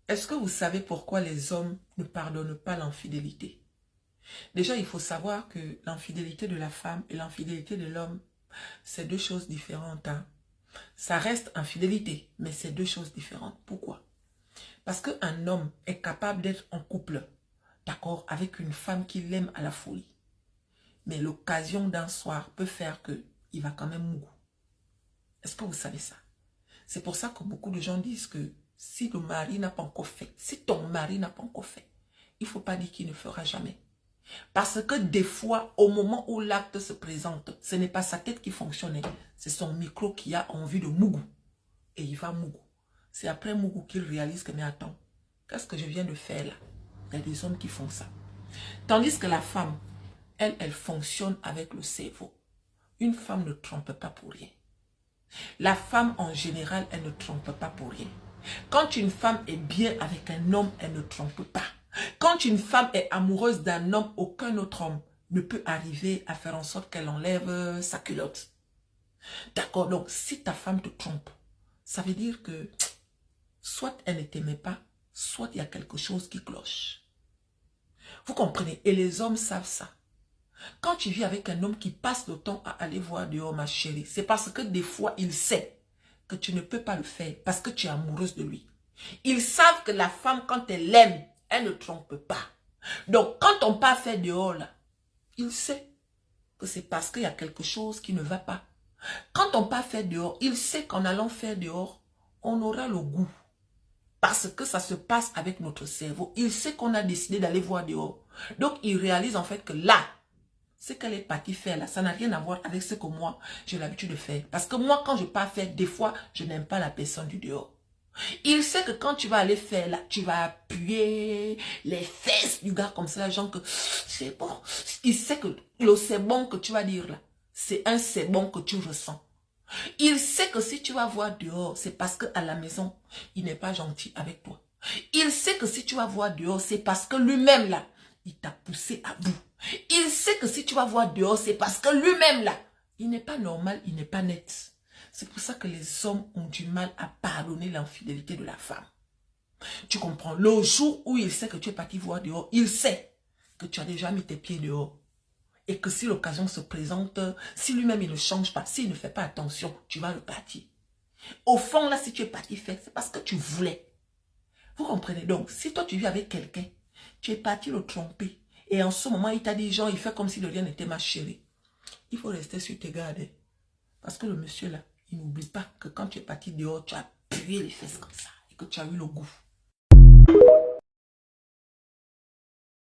Est-ce que vous savez pourquoi les hommes ne pardonnent pas l'infidélité? Déjà, il faut savoir que l'infidélité de la femme et l'infidélité de l'homme, c'est deux choses différentes. Hein. Ça reste infidélité, mais c'est deux choses différentes. Pourquoi? Parce qu'un homme est capable d'être en couple, d'accord, avec une femme qu'il aime à la folie. Mais l'occasion d'un soir peut faire qu'il va quand même mourir. Est-ce que vous savez ça? C'est pour ça que beaucoup de gens disent que si le mari n'a pas encore fait, si ton mari n'a pas encore fait, il ne faut pas dire qu'il ne fera jamais. Parce que des fois, au moment où l'acte se présente, ce n'est pas sa tête qui fonctionne, c'est son micro qui a envie de mougou. Et il va mougou. C'est après mougou qu'il réalise que, mais attends, qu'est-ce que je viens de faire là? Il y a des hommes qui font ça. Tandis que la femme, elle fonctionne avec le cerveau. Une femme ne trompe pas pour rien. La femme, en général, elle ne trompe pas pour rien. Quand une femme est bien avec un homme, elle ne trompe pas. Quand une femme est amoureuse d'un homme, aucun autre homme ne peut arriver à faire en sorte qu'elle enlève sa culotte. D'accord, donc si ta femme te trompe, ça veut dire que soit elle ne t'aimait pas, soit il y a quelque chose qui cloche. Vous comprenez? Et les hommes savent ça. Quand tu vis avec un homme qui passe le temps à aller voir dehors, ma chérie, c'est parce que des fois, il sait que tu ne peux pas le faire parce que tu es amoureuse de lui. Ils savent que la femme, quand elle aime, elle ne trompe pas. Donc, quand on part faire dehors, là, il sait que c'est parce qu'il y a quelque chose qui ne va pas. Quand on part faire dehors, il sait qu'en allant faire dehors, on aura le goût. Parce que ça se passe avec notre cerveau. Il sait qu'on a décidé d'aller voir dehors. Donc, il réalise en fait que là, ce qu'elle est partie faire là, ça n'a rien à voir avec ce que moi, j'ai l'habitude de faire. Parce que moi, quand je pars faire, des fois, je n'aime pas la personne du dehors. Il sait que quand tu vas aller faire là, tu vas appuyer les fesses du gars comme ça, genre que c'est bon. Il sait que le c'est bon que tu vas dire là, c'est un c'est bon que tu ressens. Il sait que si tu vas voir dehors, c'est parce qu'à la maison, il n'est pas gentil avec toi. Il sait que si tu vas voir dehors, c'est parce que lui-même là, il t'a poussé à bout. Il sait que si tu vas voir dehors, c'est parce que lui-même là, il n'est pas normal, il n'est pas net. C'est pour ça que les hommes ont du mal à pardonner l'infidélité de la femme. Tu comprends? Le jour où il sait que tu es parti voir dehors, il sait que tu as déjà mis tes pieds dehors. Et que si l'occasion se présente, si lui-même il ne change pas, s'il ne fait pas attention, tu vas le partir. Au fond, là, si tu es parti faire, c'est parce que tu voulais. Vous comprenez? Donc, si toi tu vis avec quelqu'un, tu es parti le tromper. Et en ce moment, il t'a dit, genre, il fait comme si de rien n'était, ma chérie. Il faut rester sur tes gardes. Parce que le monsieur là, il n'oublie pas que quand tu es parti dehors, tu as appuyé les fesses comme ça. Et que tu as eu le goût.